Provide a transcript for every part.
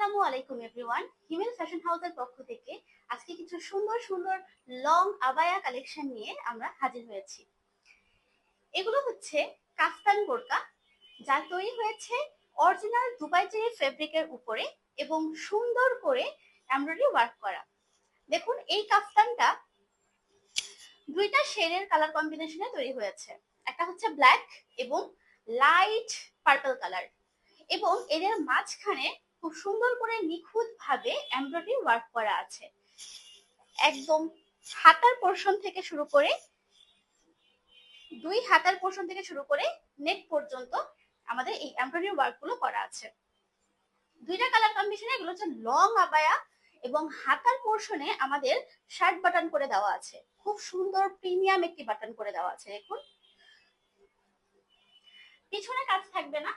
আসসালামু আলাইকুম এভরিওয়ান। হিমেল ফ্যাশন হাউসের পক্ষ থেকে আজকে কিছু সুন্দর সুন্দর লং আবায়া কালেকশন নিয়ে আমরা হাজির হয়েছি। এগুলো হচ্ছে কাফতান বোরকা, যা তৈরি হয়েছে অরিজিনাল দুবাই চেরি ফেব্রিকের উপরে এবং সুন্দর করে এমব্রয়ডারি ওয়ার্ক করা। দেখুন, এই কাফতানটা দুইটা শেডের কালার কম্বিনেশনে তৈরি হয়েছে। একটা হচ্ছে ব্ল্যাক এবং লাইট পার্পল কালার, এবং এদের মাঝখানে খুব সুন্দর করে নিখুঁত ভাবে এমব্রয়ডারি ওয়ার্ক করা আছে। একদম হাতার পোরশন থেকে শুরু করে দুই হাতার পোরশন থেকে শুরু করে নেক পর্যন্ত আমাদের এই এমব্রয়ডারি ওয়ার্ক গুলো করা আছে। দুইটা কালার কম্বিনেশনে এগুলো হচ্ছে লং আবায়া, এবং হাতার পোরশনে আমাদের শার্ট বাটন করে দেওয়া আছে। খুব সুন্দর প্রিমিয়াম একটি বাটন করে দেওয়া আছে। দেখুন, পিছনে কাজ থাকবে না,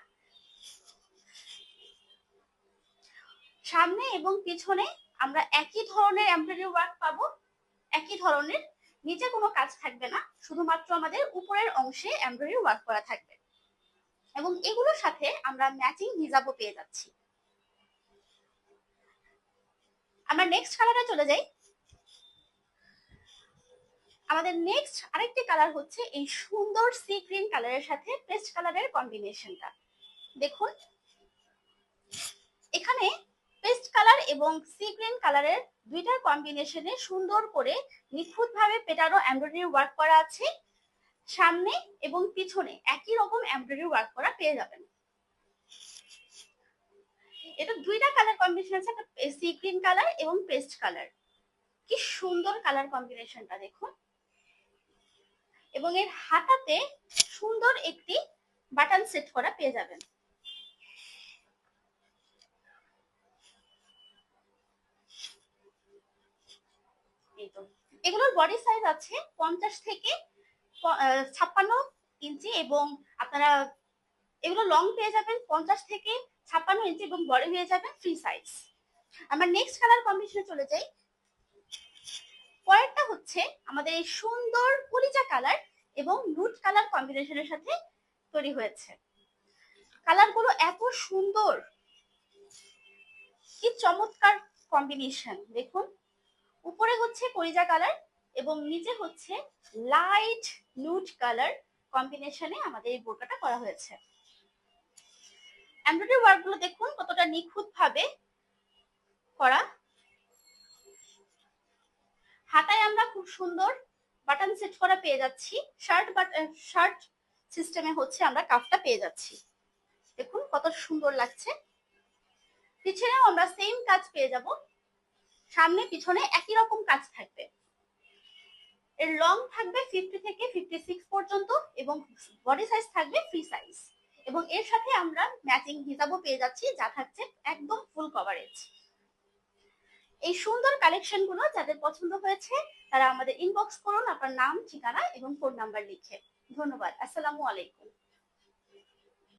সামনে এবং পিছনে আমরা একই ধরনের এমব্রয়ডারি ওয়ার্ক পাবো। একই ধরনের, নিচে কোনো কাজ থাকবে না, শুধুমাত্র আমাদের উপরের অংশে এমব্রয়ডারি ওয়ার্ক করা থাকবে। এবং এগুলোর সাথে আমরা ম্যাচিং হিজাবও পেয়ে যাচ্ছি। আমরা নেক্সট কালারে চলে যাই। আমাদের নেক্সট আরেকটি কালার হচ্ছে এই সুন্দর সি গ্রিন কালারের সাথে পেস্ট কালারের কম্বিনেশনটা। দেখুন, এখানে পেস্ট কালার এবং সি গ্রিন কালারের দুইটার কম্বিনেশনে সুন্দর করে নিখুঁত ভাবে পেটানো এমব্রয়ডারি ওয়ার্ক করা আছে। সামনে এবং পিছনে একই রকম এমব্রয়ডারি ওয়ার্ক করা পেয়ে যাবেন। এটা দুইটা কালার কম্বিনেশন আছে, একটা সি গ্রিন কালার এবং পেস্ট কালার। কি সুন্দর কালার কম্বিনেশনটা দেখুন। এবং এর হাতাতে সুন্দর একটি বাটন সেট করা পেয়ে যাবেন। এই তো, এগুলোর বডি সাইজ আছে 50 থেকে 56 ইঞ্চি, এবং আপনারা এগুলো লং পেয়ে যাবেন 50 থেকে 56 ইঞ্চি, এবং বডি পেয়ে যাবেন ফ্রি সাইজ। আমরা নেক্সট কালার কম্বিনেশনে চলে যাই। পরেরটা হচ্ছে আমাদের এই সুন্দর কলিজা কালার এবং নুট কালার কম্বিনেশনের সাথে তৈরি হয়েছে। কালারগুলো এত সুন্দর, কি চমৎকার কম্বিনেশন। দেখুন, উপরে হচ্ছে কলিজা কালার এবং নিচে হচ্ছে লাইট নুট কালার কম্বিনেশনে আমাদের এই বোরকাটা করা হয়েছে। এমব্রয়ডারি ওয়ার্ক গুলো দেখুন কতটা নিখুঁত ভাবে করা। হাতায় আমরা খুব সুন্দর বাটন সেট করা পেয়ে যাচ্ছি। শার্ট সিস্টেমে হচ্ছে আমরা কাফটা পেয়ে যাচ্ছি। দেখুন কত সুন্দর লাগছে। পিছনেও আমরা সেম কাজ পেয়ে যাব, সামনে পিছনে একই রকম কাজ থাকবে। এর লং থাকবে 50 থেকে 56 পর্যন্ত, এবং বডি সাইজ থাকবে ফ্রি সাইজ। এবং এর সাথে আমরা ম্যাচিং হিজাবও পেয়ে যাচ্ছি, যা থাকছে একদম ফুল কভারেজ। এই সুন্দর কালেকশন গুলো যাদের পছন্দ হয়েছে তারা আমাদের ইনবক্স করুন আপনার নাম, ঠিকানা এবং ফোন নাম্বার লিখে। ধন্যবাদ। আসসালামু আলাইকুম।